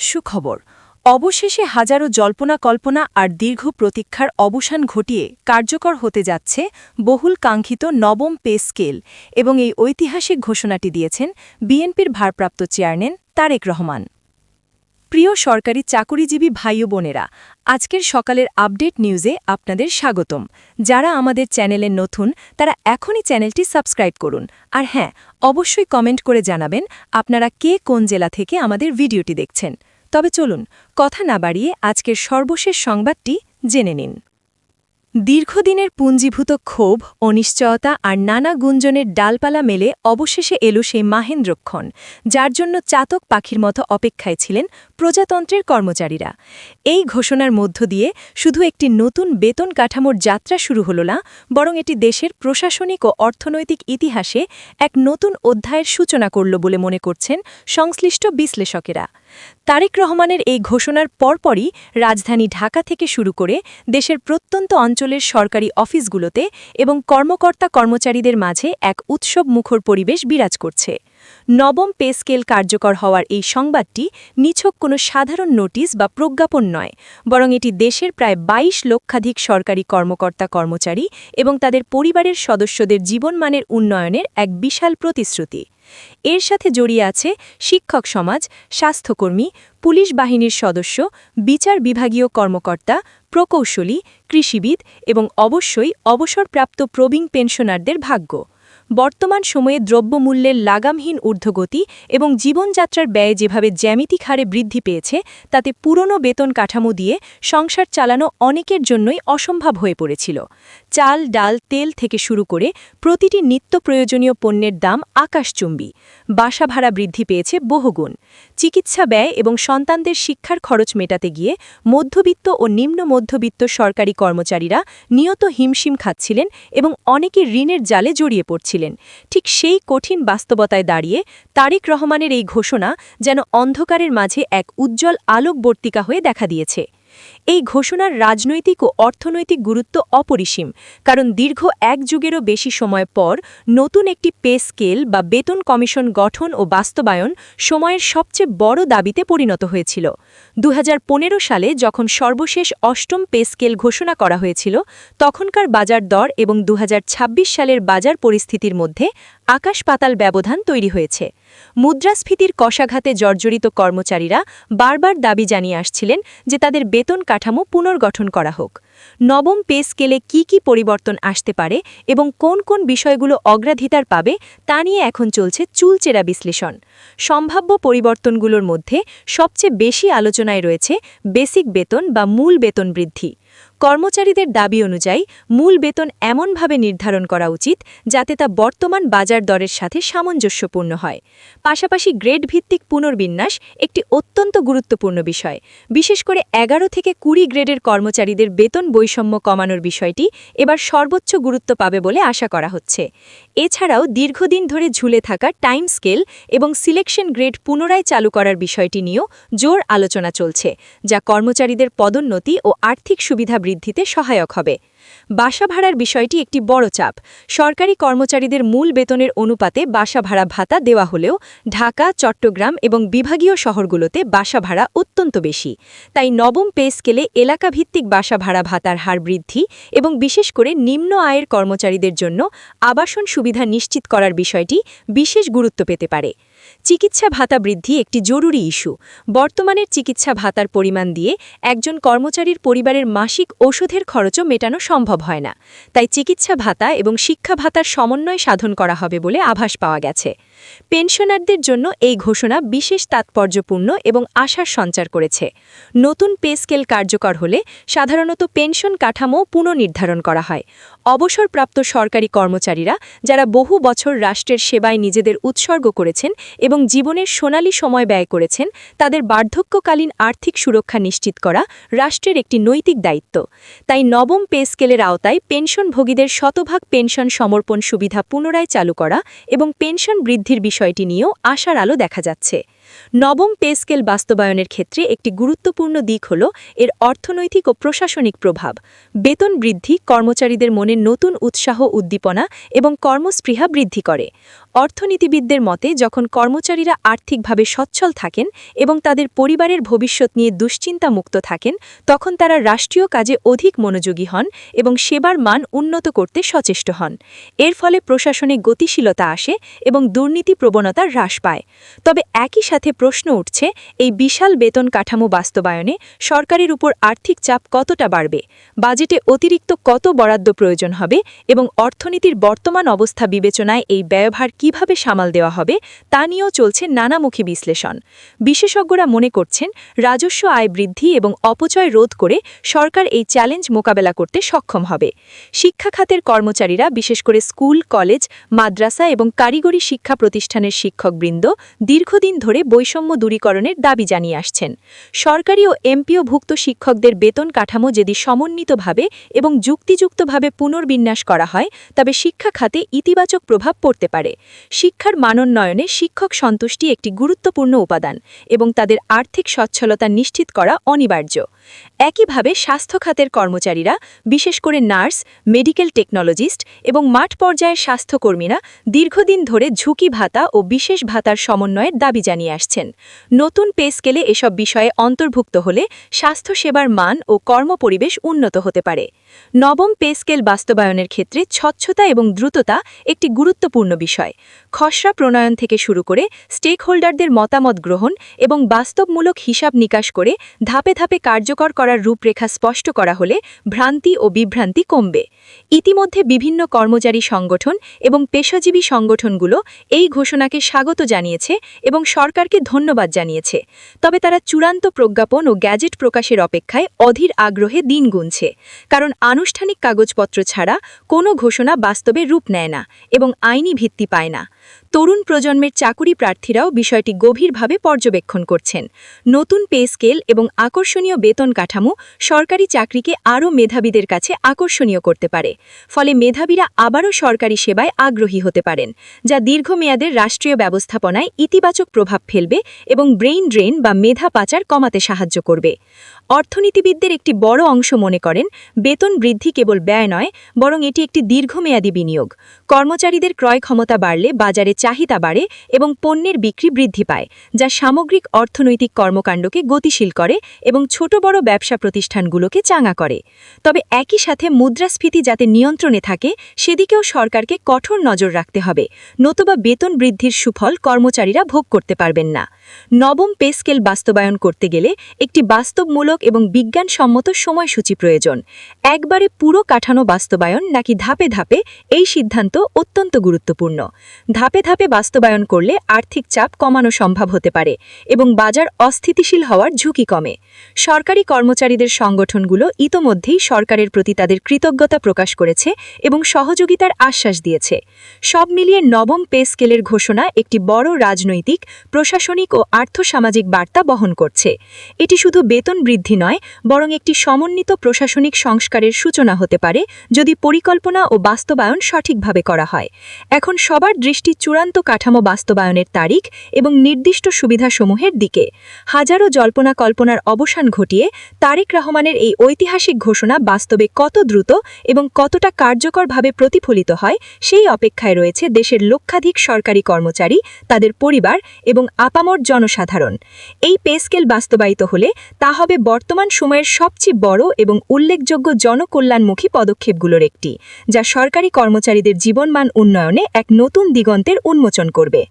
সুখবর, অবশেষে হাজারো জল্পনা কল্পনা আর দীর্ঘ প্রতীক্ষার অবসান ঘটিয়ে কার্যকর হতে যাচ্ছে বহুল কাঙ্ক্ষিত নবম পে স্কেল এবং এই ঐতিহাসিক ঘোষণাটি দিয়েছেন বিএনপির ভারপ্রাপ্ত চেয়ারম্যান তারেক রহমান। প্রিয় সরকারি চাকুরিজীবী ভাই ও বোনেরা, আজকের সকালের আপডেট নিউজে আপনাদের স্বাগতম। যারা আমাদের চ্যানেলে নতুন তারা এখনই চ্যানেলটি সাবস্ক্রাইব করুন, আর হ্যাঁ, অবশ্যই কমেন্ট করে জানাবেন আপনারা কে কোন জেলা থেকে আমাদের ভিডিওটি দেখছেন। তবে চলুন কথা না বাড়িয়ে আজকের সর্বশেষ সংবাদটি জেনে নিন। দীর্ঘদিনের পুঞ্জীভূত ক্ষোভ, অনিশ্চয়তা আর নানা গুঞ্জনের ডালপালা মেলে অবশেষে এলো সেই মাহেন্দ্রক্ষণ, যার জন্য চাতক পাখির মতো অপেক্ষায় ছিলেন প্রজাতন্ত্রের কর্মচারীরা। এই ঘোষণার মধ্য দিয়ে শুধু একটি নতুন বেতন কাঠামোর যাত্রা শুরু হল না, বরং এটি দেশের প্রশাসনিক ও অর্থনৈতিক ইতিহাসে এক নতুন অধ্যায়ের সূচনা করল বলে মনে করছেন সংশ্লিষ্ট বিশ্লেষকেরা। তারেক রহমানের এই ঘোষণার পরপরই রাজধানী ঢাকা থেকে শুরু করে দেশের প্রত্যন্ত অঞ্চলের সরকারি অফিসগুলোতে এবং কর্মকর্তা কর্মচারীদের মাঝে এক উৎসব মুখর পরিবেশ বিরাজ করছে। নবম পে স্কেল কার্যকর হওয়ার এই সংবাদটি নিছক কোনো সাধারণ নোটিশ বা প্রজ্ঞাপন নয়, বরং এটি দেশের প্রায় ২২ লক্ষাধিক সরকারি কর্মকর্তা কর্মচারী এবং তাদের পরিবারের সদস্যদের জীবনমানের উন্নয়নের এক বিশাল প্রতিশ্রুতি। এর সাথে জড়িয়ে আছে শিক্ষক সমাজ, স্বাস্থ্যকর্মী, পুলিশ বাহিনীর সদস্য, বিচার বিভাগীয় কর্মকর্তা, প্রকৌশলী, কৃষিবিদ এবং অবশ্যই অবসরপ্রাপ্ত প্রবীণ পেনশনারদের ভাগ্য। বর্তমান সময়ে দ্রব্যমূল্যের লাগামহীন ঊর্ধ্বগতি এবং জীবনযাত্রার ব্যয় যেভাবে জ্যামিতিক হারে বৃদ্ধি পেয়েছে, তাতে পুরনো বেতন কাঠামো দিয়ে সংসার চালানো অনেকের জন্যই অসম্ভব হয়ে পড়েছিল। চাল, ডাল, তেল থেকে শুরু করে প্রতিটি নিত্য প্রয়োজনীয় পণ্যের দাম আকাশচুম্বী। বাসা ভাড়া বৃদ্ধি পেয়েছে বহুগুণ। চিকিৎসা ব্যয় এবং সন্তানদের শিক্ষার খরচ মেটাতে গিয়ে মধ্যবিত্ত ও নিম্ন মধ্যবিত্ত সরকারি কর্মচারীরা নিয়ত হিমশিম খাচ্ছিলেন এবং অনেকে ঋণের জালে জড়িয়ে পড়ছিলেন। ঠিক সেই কঠিন বাস্তবতায় দাঁড়িয়ে তারেক রহমানের এই ঘোষণা যেন অন্ধকারের মাঝে এক উজ্জ্বল আলোকবর্তিকা হয়ে দেখা দিয়েছে। এই ঘোষণার রাজনৈতিক ও অর্থনৈতিক গুরুত্ব অপরিসীম, কারণ দীর্ঘ এক যুগেরও বেশি সময় পর নতুন একটি পে স্কেল বা বেতন কমিশন গঠন ও বাস্তবায়ন সময়ের সবচেয়ে বড় দাবিতে পরিণত হয়েছিল। ২০১৫ সালে যখন সর্বশেষ অষ্টম পে স্কেল ঘোষণা করা হয়েছিল, তখনকার বাজার দর এবং ২০২৬ সালের বাজার পরিস্থিতির মধ্যে আকাশ পাতাল ব্যবধান তৈরি হয়েছে। মুদ্রাস্ফীতির কষাঘাতে জর্জরিত কর্মচারীরা বারবার দাবি জানিয়ে আসছিলেন যে তাদের বেতন কাঠামো পুনর্গঠন করা হোক। নবম পে স্কেলে কি পরিবর্তন আসতে পারে এবং কোন কোন বিষয়গুলো অগ্রাধিকার পাবে তা নিয়ে এখন চলছে চুলচেরা বিশ্লেষণ। সম্ভাব্য পরিবর্তনগুলোর মধ্যে সবচেয়ে বেশি আলোচনায় রয়েছে বেসিক বেতন বা মূল বেতন বৃদ্ধি। কর্মচারীদের দাবি অনুযায়ী মূল বেতন এমনভাবে নির্ধারণ করা উচিত যাতে তা বর্তমান বাজার দরের সাথে সামঞ্জস্যপূর্ণ হয়। পাশাপাশি গ্রেড ভিত্তিক পুনর্বিন্যাস একটি অত্যন্ত গুরুত্বপূর্ণ বিষয়। বিশেষ করে ১১ থেকে ২০ গ্রেডের কর্মচারীদের বেতন বৈষম্য কমানোর বিষয়টি এবার সর্বোচ্চ গুরুত্ব পাবে বলে আশা করা হচ্ছে। এছাড়াও দীর্ঘদিন ধরে ঝুলে থাকা টাইম স্কেল এবং সিলেকশন গ্রেড পুনরায় চালু করার বিষয়টি নিয়েও জোর আলোচনা চলছে, যা কর্মচারীদের পদোন্নতি ও আর্থিক সুবিধা বৃদ্ধিতে সহায়ক হবে। বাসা ভাড়ার বিষয়টি একটি বড় চাপ। সরকারি কর্মচারীদের মূল বেতনের অনুপাতে বাসা ভাড়া ভাতা দেওয়া হলেও ঢাকা, চট্টগ্রাম এবং বিভাগীয় শহরগুলোতে বাসা ভাড়া অত্যন্ত বেশি। তাই নবম পে স্কেলে এলাকাভিত্তিক বাসা ভাড়া ভাতার হার বৃদ্ধি এবং বিশেষ করে নিম্ন আয়ের কর্মচারীদের জন্য আবাসন সুবিধা নিশ্চিত করার বিষয়টি বিশেষ গুরুত্ব পেতে পারে। চিকিৎসা ভাতা বৃদ্ধি একটি জরুরি ইস্যু। বর্তমানের চিকিৎসা ভাতার পরিমাণ দিয়ে একজন কর্মচারীর পরিবারের মাসিক ওষুধের খরচও মেটানো সম্ভব হয় না। তাই চিকিৎসা ভাতা এবং শিক্ষা ভাতার সমন্বয় সাধন করা হবে বলে আভাস পাওয়া গেছে। পেনশনারদের জন্য এই ঘোষণা বিশেষ তাৎপর্যপূর্ণ এবং আশার সঞ্চার করেছে। নতুন পে স্কেল কার্যকর হলে সাধারণত পেনশন কাঠামো পুনর্নির্ধারণ করা হয়। অবসরপ্রাপ্ত সরকারি কর্মচারীরা যারা বহু বছর রাষ্ট্রের সেবায় নিজেদের উৎসর্গ করেছেন এবং জীবনের সোনালী সময় ব্যয় করেছেন, তাদের বার্ধক্যকালীন আর্থিক সুরক্ষা নিশ্চিত করা রাষ্ট্রের একটি নৈতিক দায়িত্ব। তাই নবম পে স্কেলের আওতায় পেনশনভোগীদের শতভাগ পেনশন সমর্পণ সুবিধা পুনরায় চালু করা এবং পেনশন বৃদ্ধির বিষয়টি নিয়েও আশার আলো দেখা যাচ্ছে। নবম পে স্কেল বাস্তবায়নের ক্ষেত্রে একটি গুরুত্বপূর্ণ দিক হল এর অর্থনৈতিক ও প্রশাসনিক প্রভাব। বেতন বৃদ্ধি কর্মচারীদের মনে নতুন উৎসাহ উদ্দীপনা এবং কর্মস্পৃহা বৃদ্ধি করে। অর্থনীতিবিদদের মতে যখন কর্মচারীরা আর্থিকভাবে সচ্ছল থাকেন এবং তাদের পরিবারের ভবিষ্যৎ নিয়ে দুশ্চিন্তামুক্ত থাকেন, তখন তারা রাষ্ট্রীয় কাজে অধিক মনোযোগী হন এবং সেবার মান উন্নত করতে সচেষ্ট হন। এর ফলে প্রশাসনে গতিশীলতা আসে এবং দুর্নীতি প্রবণতা হ্রাস পায়। তবে একই সাথে প্রশ্ন উঠছে, এই বিশাল বেতন কাঠামো বাস্তবায়নে সরকারের উপর আর্থিক চাপ কতটা বাড়বে, বাজেটে অতিরিক্ত কত বরাদ্দ প্রয়োজন হবে এবং অর্থনীতির বর্তমান অবস্থা বিবেচনায় এই ব্যয়ভার কিভাবে সামাল দেওয়া হবে তা নিয়েও চলছে নানামুখী বিশ্লেষণ। বিশেষজ্ঞরা মনে করছেন, রাজস্ব আয় বৃদ্ধি এবং অপচয় রোধ করে সরকার এই চ্যালেঞ্জ মোকাবেলা করতে সক্ষম হবে। শিক্ষা খাতের কর্মচারীরা, বিশেষ করে স্কুল, কলেজ, মাদ্রাসা এবং কারিগরি শিক্ষা প্রতিষ্ঠানের শিক্ষকবৃন্দ দীর্ঘদিন ধরে বৈষম্য দূরীকরণের দাবি জানিয়ে আসছেন। সরকারি ও এমপিওভুক্ত শিক্ষকদের বেতন কাঠামো যদি সমন্বিতভাবে এবং যুক্তিযুক্তভাবে পুনর্বিন্যাস করা হয়, তবে শিক্ষা খাতে ইতিবাচক প্রভাব পড়তে পারে। শিক্ষার মানোন্নয়নে শিক্ষক সন্তুষ্টি একটি গুরুত্বপূর্ণ উপাদান এবং তাদের আর্থিক সচ্ছলতা নিশ্চিত করা অনিবার্য। একইভাবে স্বাস্থ্য খাতের কর্মচারীরা, বিশেষ করে নার্স, মেডিকেল টেকনোলজিস্ট এবং মাঠ পর্যায়ের স্বাস্থ্যকর্মীরা দীর্ঘদিন ধরে ঝুঁকি ভাতা ও বিশেষ ভাতার সমন্বয়ের দাবি জানিয়ে আসছেন। নতুন পে স্কেলে এসব বিষয়ে অন্তর্ভুক্ত হলে স্বাস্থ্যসেবার মান ও কর্মপরিবেশ উন্নত হতে পারে। নবম পে স্কেল বাস্তবায়নের ক্ষেত্রে স্বচ্ছতা এবং দ্রুততা একটি গুরুত্বপূর্ণ বিষয়। খসড়া প্রণয়ন থেকে শুরু করে স্টেকহোল্ডারদের মতামত গ্রহণ এবং বাস্তবমূলক হিসাব নিকাশ করে ধাপে ধাপে কার্যকর করার রূপরেখা স্পষ্ট করা হলে ভ্রান্তি ও বিভ্রান্তি কমবে। ইতিমধ্যে বিভিন্ন কর্মচারী সংগঠন এবং পেশাজীবী সংগঠনগুলো এই ঘোষণাকে স্বাগত জানিয়েছে এবং সরকারকে ধন্যবাদ জানিয়েছে। তবে তারা চূড়ান্ত প্রজ্ঞাপন ও গ্যাজেট প্রকাশের অপেক্ষায় অধীর আগ্রহে দিন গুনছে, কারণ আনুষ্ঠানিক কাগজপত্র ছাড়া কোনো ঘোষণা বাস্তবে রূপ নেয় না এবং আইনি ভিত্তি পায় না। তরুণ প্রজন্মের চাকুরি প্রার্থীরাও বিষয়টি গভীরভাবে পর্যবেক্ষণ করছেন। নতুন পে স্কেল এবং আকর্ষণীয় বেতন কাঠামো সরকারি চাকরিকে আরও মেধাবীদের কাছে আকর্ষণীয় করতে পারে। ফলে মেধাবীরা আবারও সরকারি সেবায় আগ্রহী হতে পারেন, যা দীর্ঘমেয়াদের রাষ্ট্রীয় ব্যবস্থাপনায় ইতিবাচক প্রভাব ফেলবে এবং ব্রেইন ড্রেন বা মেধা পাচার কমাতে সাহায্য করবে। অর্থনীতিবিদদের একটি বড় অংশ মনে করেন, বেতন বৃদ্ধি কেবল ব্যয় নয়, বরং এটি একটি দীর্ঘমেয়াদী বিনিয়োগ। কর্মচারীদের ক্রয় ক্ষমতা বাড়লে বাজারে চাহিদা বাড়ে এবং পণ্যের বিক্রি বৃদ্ধি পায়, যা সামগ্রিক অর্থনৈতিক কর্মকাণ্ডকে গতিশীল করে এবং ছোট বড় ব্যবসা প্রতিষ্ঠানগুলোকে চাঙা করে। তবে একই সাথে মুদ্রাস্ফীতি যাতে নিয়ন্ত্রণে থাকে, সেদিকেও সরকারকে কঠোর নজর রাখতে হবে, নতুবা বেতন বৃদ্ধির সুফল কর্মচারীরা ভোগ করতে পারবেন না। নবম পে স্কেল বাস্তবায়ন করতে গেলে একটি বাস্তবমূলক এবং বিজ্ঞানসম্মত সময়সূচি প্রয়োজন। একবারে পুরো কাঠামো বাস্তবায়ন নাকি ধাপে ধাপে, এই সিদ্ধান্ত অত্যন্ত গুরুত্বপূর্ণ। ধাপে ধাপে বাস্তবায়ন করলে আর্থিক চাপ কমানো সম্ভব হতে পারে এবং বাজার অস্থিতিশীল হওয়ার ঝুঁকি কমে। সরকারি কর্মচারীদের সংগঠনগুলো ইতোমধ্যেই সরকারের প্রতি তাদের কৃতজ্ঞতা প্রকাশ করেছে এবং সহযোগিতার আশ্বাস দিয়েছে। সব মিলিয়ে নবম পে স্কেলের ঘোষণা একটি বড় রাজনৈতিক, প্রশাসনিক ও আর্থসামাজিক বার্তা বহন করছে। এটি শুধু বেতন বৃদ্ধি নয়, বরং একটি সমন্বিত প্রশাসনিক সংস্কারের সূচনা হতে পারে যদি পরিকল্পনা ও বাস্তবায়ন সঠিকভাবে করা হয়। এখন সবার দৃষ্টি চূড়ান্ত কাঠামো বাস্তবায়নের তারিখ এবং নির্দিষ্ট সুবিধাসমূহের দিকে। হাজারো জল্পনা কল্পনার অবসান ঘটিয়ে তারেক রহমানের এই ঐতিহাসিক ঘোষণা বাস্তবে কত দ্রুত এবং কতটা কার্যকরভাবে প্রতিফলিত হয়, সেই অপেক্ষায় রয়েছে দেশের লক্ষাধিক সরকারি কর্মচারী, তাদের পরিবার এবং আপামর জনসাধারণ। এই পে স্কেল বাস্তবায়িত হলে তা হবে বর্তমান সময়ের সবচেয়ে বড় এবং উল্লেখযোগ্য জনকল্যাণমুখী পদক্ষেপগুলোর একটি, যা সরকারি কর্মচারীদের জীবনমান উন্নয়নে এক নতুন দিগন্তের উন্মোচন করবে।